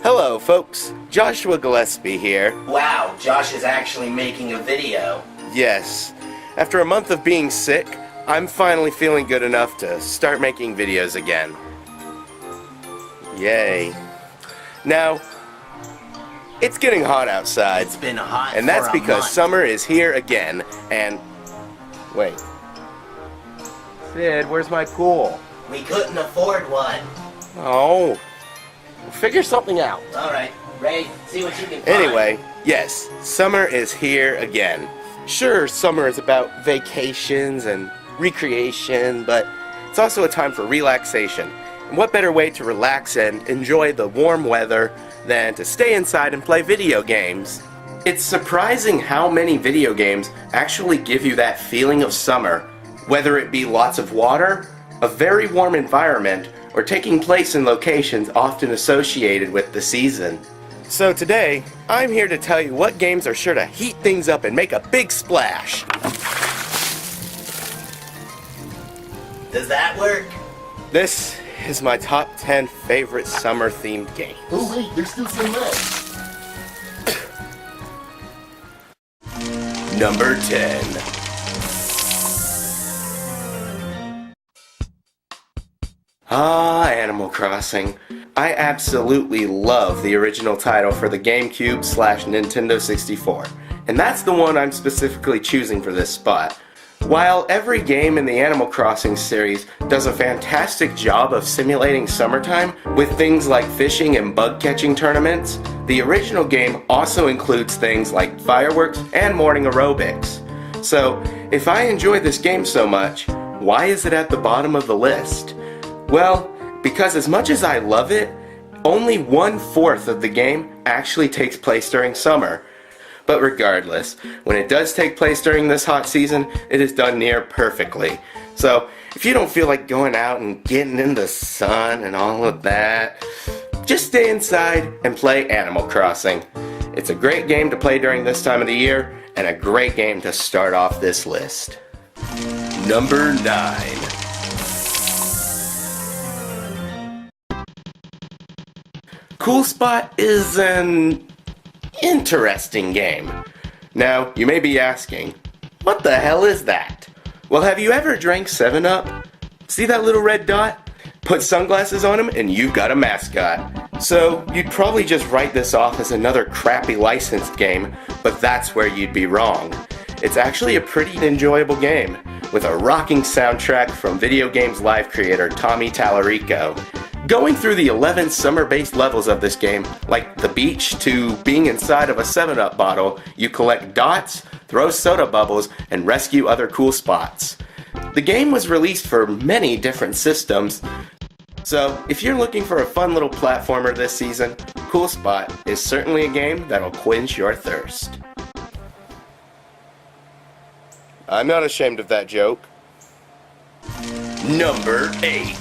Hello folks, Joshua Gillespie here. Wow, Josh is actually making a video. Yes, after a month of being sick, I'm finally feeling good enough to start making videos again. Yay. Now, it's getting hot outside. It's been hot and that's for a because month. summer is here again, and... Wait. Sid, where's my pool? We couldn't afford one. Oh. Figure something out. Alright, Ray, see what you can find. Anyway, yes, summer is here again. Sure, summer is about vacations and recreation, but it's also a time for relaxation. And what better way to relax and enjoy the warm weather than to stay inside and play video games? It's surprising how many video games actually give you that feeling of summer, whether it be lots of water, a very warm environment, or taking place in locations often associated with the season. So today, I'm here to tell you what games are sure to heat things up and make a big splash. Does that work? This is my top 10 favorite summer-themed games. Oh wait, there's still some left. Number 10. Animal Crossing. I absolutely love the original title for the GameCube/Nintendo 64, and that's the one I'm specifically choosing for this spot. While every game in the Animal Crossing series does a fantastic job of simulating summertime with things like fishing and bug catching tournaments, the original game also includes things like fireworks and morning aerobics. So, if I enjoy this game so much, why is it at the bottom of the list? Well, because as much as I love it, only 1/4 of the game actually takes place during summer. But regardless, when it does take place during this hot season, it is done near perfectly. So, if you don't feel like going out and getting in the sun and all of that, just stay inside and play Animal Crossing. It's a great game to play during this time of the year, and a great game to start off this list. Number 9. Cool Spot is an interesting game. Now, you may be asking, what the hell is that? Well, have you ever drank 7-Up? See that little red dot? Put sunglasses on him and you've got a mascot. So, you'd probably just write this off as another crappy licensed game, but that's where you'd be wrong. It's actually a pretty enjoyable game, with a rocking soundtrack from video games live creator Tommy Tallarico. Going through the 11 summer-based levels of this game, like the beach to being inside of a 7-Up bottle, you collect dots, throw soda bubbles, and rescue other cool spots. The game was released for many different systems, so if you're looking for a fun little platformer this season, Cool Spot is certainly a game that'll quench your thirst. I'm not ashamed of that joke. Number 8.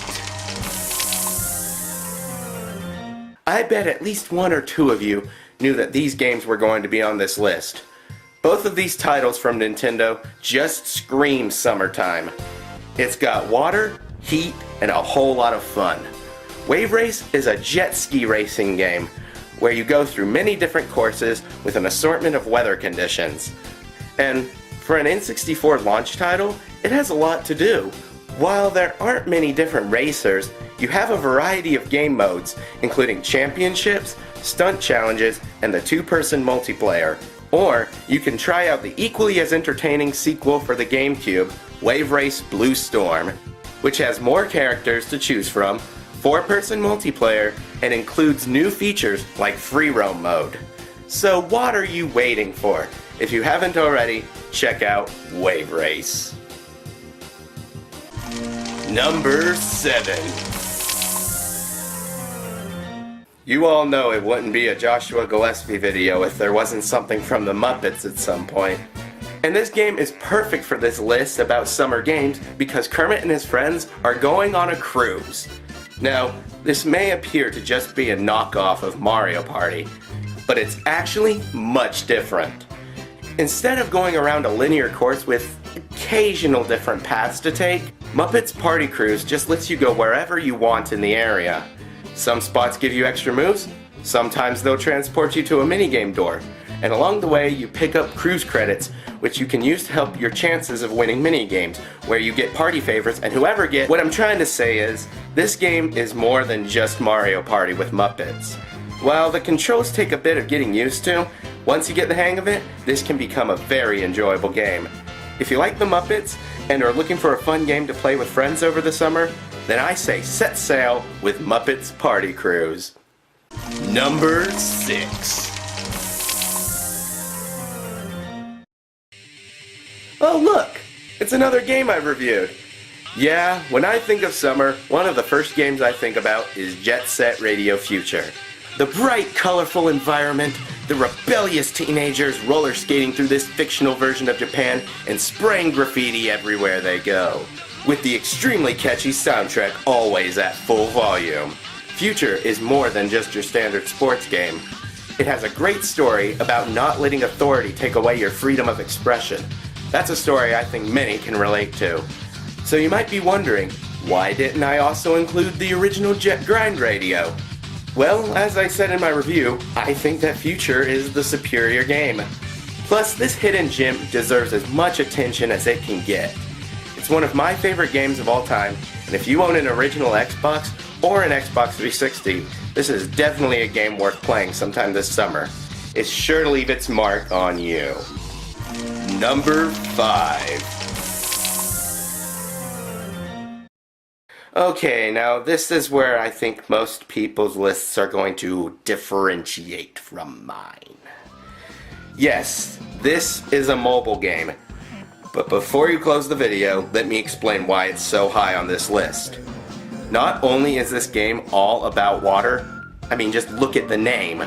I bet at least one or two of you knew that these games were going to be on this list. Both of these titles from Nintendo just scream summertime. It's got water, heat, and a whole lot of fun. Wave Race is a jet ski racing game where you go through many different courses with an assortment of weather conditions. And for an N64 launch title, it has a lot to do. While there aren't many different racers, you have a variety of game modes, including championships, stunt challenges, and the 2-person multiplayer. Or, you can try out the equally as entertaining sequel for the GameCube, Wave Race Blue Storm, which has more characters to choose from, 4-person multiplayer, and includes new features like free roam mode. So what are you waiting for? If you haven't already, check out Wave Race. Number 7. You all know it wouldn't be a Joshua Gillespie video if there wasn't something from the Muppets at some point. And this game is perfect for this list about summer games because Kermit and his friends are going on a cruise. Now, this may appear to just be a knockoff of Mario Party, but it's actually much different. Instead of going around a linear course with occasional different paths to take, Muppets Party Cruise just lets you go wherever you want in the area. Some spots give you extra moves, sometimes they'll transport you to a minigame door, and along the way you pick up cruise credits, which you can use to help your chances of winning minigames, where you get party favorites and whoever gets. What I'm trying to say is, this game is more than just Mario Party with Muppets. While the controls take a bit of getting used to, once you get the hang of it, this can become a very enjoyable game. If you like the Muppets and are looking for a fun game to play with friends over the summer, then I say set sail with Muppets Party Cruise. Number 6. Oh look! It's another game I've reviewed. Yeah, when I think of summer, one of the first games I think about is Jet Set Radio Future. The bright, colorful environment, the rebellious teenagers roller skating through this fictional version of Japan and spraying graffiti everywhere they go, with the extremely catchy soundtrack always at full volume. Future is more than just your standard sports game. It has a great story about not letting authority take away your freedom of expression. That's a story I think many can relate to. So you might be wondering, why didn't I also include the original Jet Grind Radio? Well, as I said in my review, I think that Future is the superior game. Plus, this hidden gem deserves as much attention as it can get. It's one of my favorite games of all time, and if you own an original Xbox or an Xbox 360, this is definitely a game worth playing sometime this summer. It's sure to leave its mark on you. Number 5. Okay, now this is where I think most people's lists are going to differentiate from mine. Yes, this is a mobile game. But before you close the video, let me explain why it's so high on this list. Not only is this game all about water, I mean just look at the name,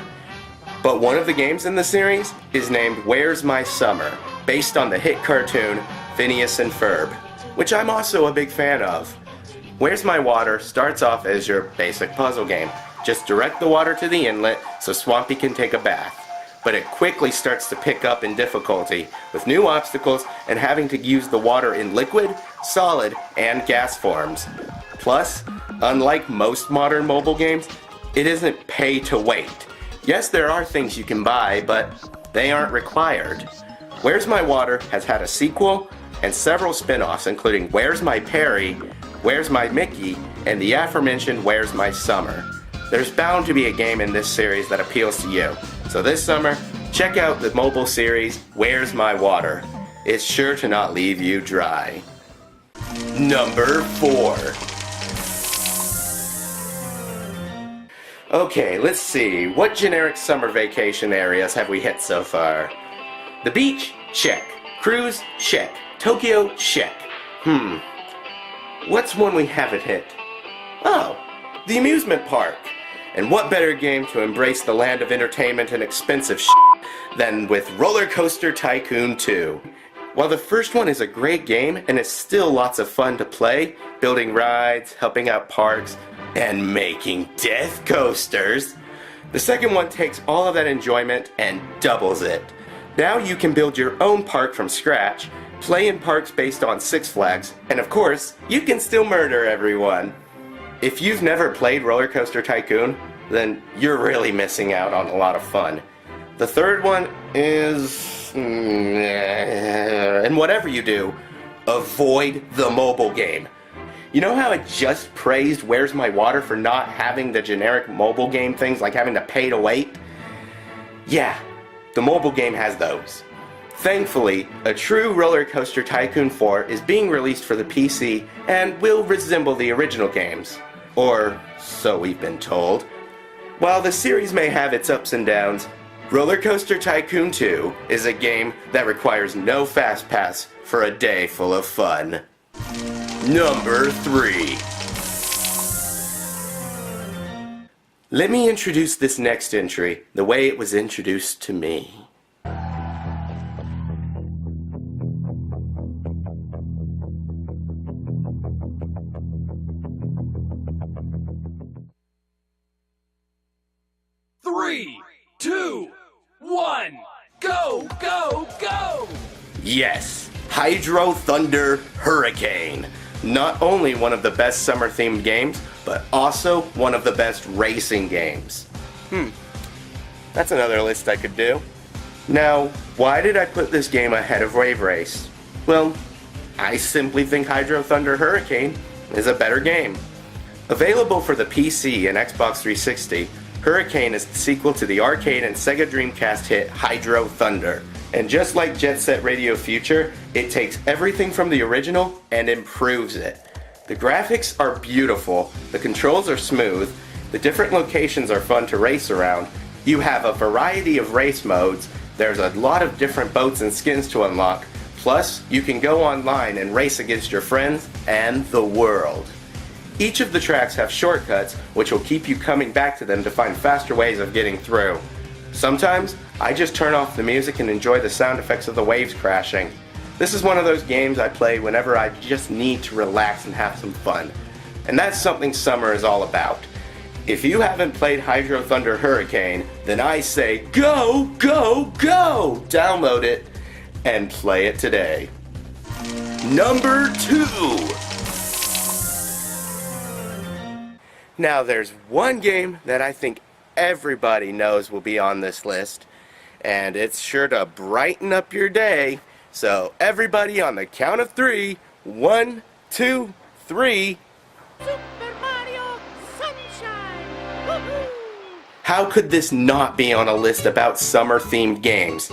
but one of the games in the series is named Where's My Summer, based on the hit cartoon Phineas and Ferb, which I'm also a big fan of. Where's My Water starts off as your basic puzzle game. Just direct the water to the inlet so Swampy can take a bath. But it quickly starts to pick up in difficulty, with new obstacles and having to use the water in liquid, solid, and gas forms. Plus, unlike most modern mobile games, it isn't pay to wait. Yes, there are things you can buy, but they aren't required. Where's My Water has had a sequel and several spin-offs, including Where's My Perry, Where's My Mickey, and the aforementioned Where's My Summer. There's bound to be a game in this series that appeals to you. So this summer, check out the mobile series Where's My Water. It's sure to not leave you dry. Number 4. Okay, let's see. What generic summer vacation areas have we hit so far? The beach? Check. Cruise? Check. Tokyo? Check. What's one we haven't hit? Oh, the amusement park. And what better game to embrace the land of entertainment and expensive than with Roller Coaster Tycoon 2. While the first one is a great game and is still lots of fun to play, building rides, helping out parks, and making death coasters, the second one takes all of that enjoyment and doubles it. Now you can build your own park from scratch, play in parks based on Six Flags, and of course, you can still murder everyone. If you've never played Roller Coaster Tycoon, then you're really missing out on a lot of fun. The third one is... and whatever you do, avoid the mobile game. You know how I just praised Where's My Water for not having the generic mobile game things like having to pay to wait? Yeah, the mobile game has those. Thankfully, a true Roller Coaster Tycoon 4 is being released for the PC and will resemble the original games. Or so we've been told. While the series may have its ups and downs, Roller Coaster Tycoon 2 is a game that requires no fast pass for a day full of fun. Number 3. Let me introduce this next entry the way it was introduced to me. Three, two, one, go, go, go! Yes, Hydro Thunder Hurricane. Not only one of the best summer-themed games, but also one of the best racing games. That's another list I could do. Now, why did I put this game ahead of Wave Race? Well, I simply think Hydro Thunder Hurricane is a better game. Available for the PC and Xbox 360, Hurricane is the sequel to the arcade and Sega Dreamcast hit Hydro Thunder. And just like Jet Set Radio Future, it takes everything from the original and improves it. The graphics are beautiful, the controls are smooth, the different locations are fun to race around, you have a variety of race modes, there's a lot of different boats and skins to unlock, plus you can go online and race against your friends and the world. Each of the tracks have shortcuts which will keep you coming back to them to find faster ways of getting through. Sometimes, I just turn off the music and enjoy the sound effects of the waves crashing. This is one of those games I play whenever I just need to relax and have some fun. And that's something summer is all about. If you haven't played Hydro Thunder Hurricane, then I say go, go, go! Download it and play it today. Number 2. Now there's one game that I think everybody knows will be on this list, and it's sure to brighten up your day. So everybody on the count of 3, 1, 2, 3. Super Mario Sunshine! Woohoo! How could this not be on a list about summer-themed games?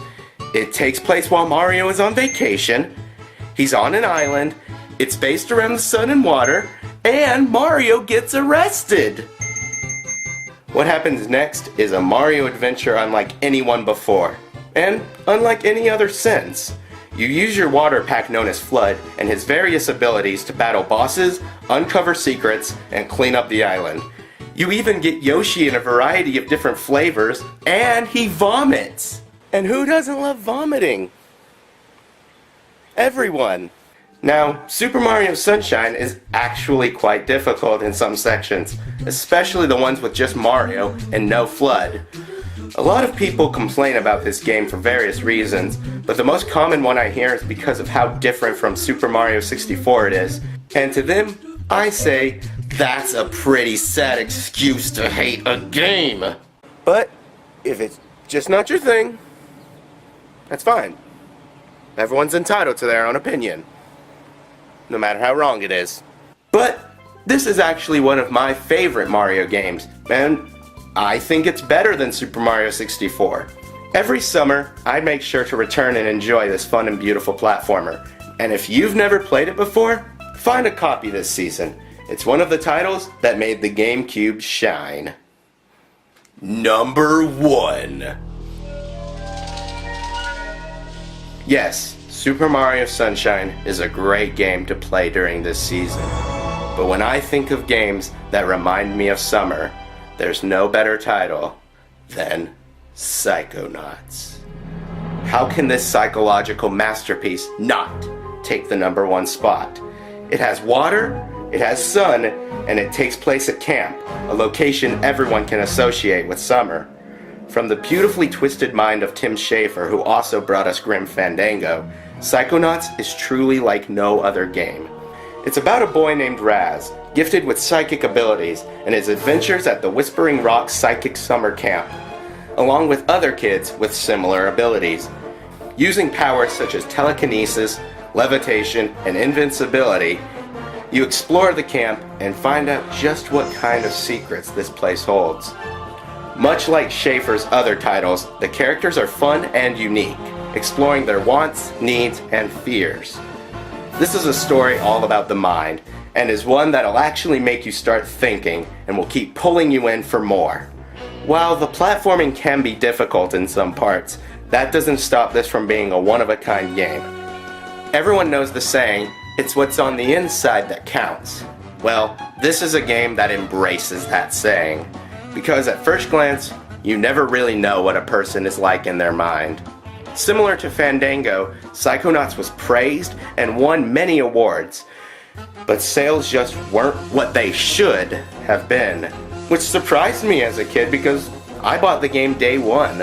It takes place while Mario is on vacation, he's on an island, it's based around the sun and water, and Mario gets arrested! What happens next is a Mario adventure unlike anyone before, and unlike any other since. You use your water pack known as Flood and his various abilities to battle bosses, uncover secrets, and clean up the island. You even get Yoshi in a variety of different flavors, and he vomits! And who doesn't love vomiting? Everyone! Now, Super Mario Sunshine is actually quite difficult in some sections, especially the ones with just Mario and no Flood. A lot of people complain about this game for various reasons, but the most common one I hear is because of how different from Super Mario 64 it is. And to them, I say, that's a pretty sad excuse to hate a game. But, if it's just not your thing, that's fine. Everyone's entitled to their own opinion, no matter how wrong it is. But, this is actually one of my favorite Mario games, and I think it's better than Super Mario 64. Every summer, I make sure to return and enjoy this fun and beautiful platformer. And if you've never played it before, find a copy this season. It's one of the titles that made the GameCube shine. Number 1. Yes, Super Mario Sunshine is a great game to play during this season. But when I think of games that remind me of summer, there's no better title than Psychonauts. How can this psychological masterpiece not take the number 1 spot? It has water, it has sun, and it takes place at camp, a location everyone can associate with summer. From the beautifully twisted mind of Tim Schafer, who also brought us Grim Fandango, Psychonauts is truly like no other game. It's about a boy named Raz, gifted with psychic abilities, and his adventures at the Whispering Rock Psychic Summer Camp, along with other kids with similar abilities. Using powers such as telekinesis, levitation, and invincibility, you explore the camp and find out just what kind of secrets this place holds. Much like Schafer's other titles, the characters are fun and unique, exploring their wants, needs, and fears. This is a story all about the mind, and is one that'll actually make you start thinking and will keep pulling you in for more. While the platforming can be difficult in some parts, that doesn't stop this from being a one-of-a-kind game. Everyone knows the saying, it's what's on the inside that counts. Well, this is a game that embraces that saying, because at first glance, you never really know what a person is like in their mind. Similar to Fandango, Psychonauts was praised and won many awards, but sales just weren't what they should have been, which surprised me as a kid because I bought the game day 1.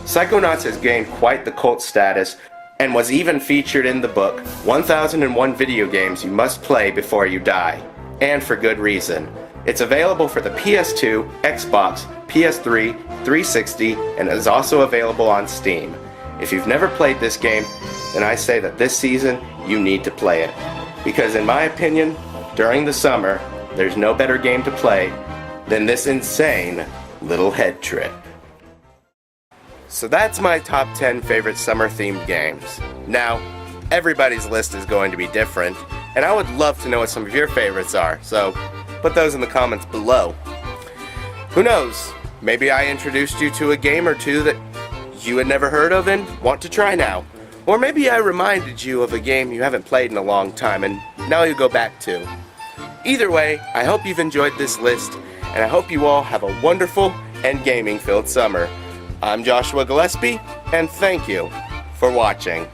Psychonauts has gained quite the cult status and was even featured in the book 1001 Video Games You Must Play Before You Die, and for good reason. It's available for the PS2, Xbox, PS3, 360, and is also available on Steam. If you've never played this game, then I say that this season you need to play it. Because in my opinion, during the summer, there's no better game to play than this insane little head trip. So that's my top 10 favorite summer-themed games. Now, everybody's list is going to be different, and I would love to know what some of your favorites are, so put those in the comments below. Who knows, maybe I introduced you to a game or two that you had never heard of and want to try now. Or maybe I reminded you of a game you haven't played in a long time and now you go back to. Either way, I hope you've enjoyed this list, and I hope you all have a wonderful and gaming-filled summer. I'm Joshua Gillespie, and thank you for watching.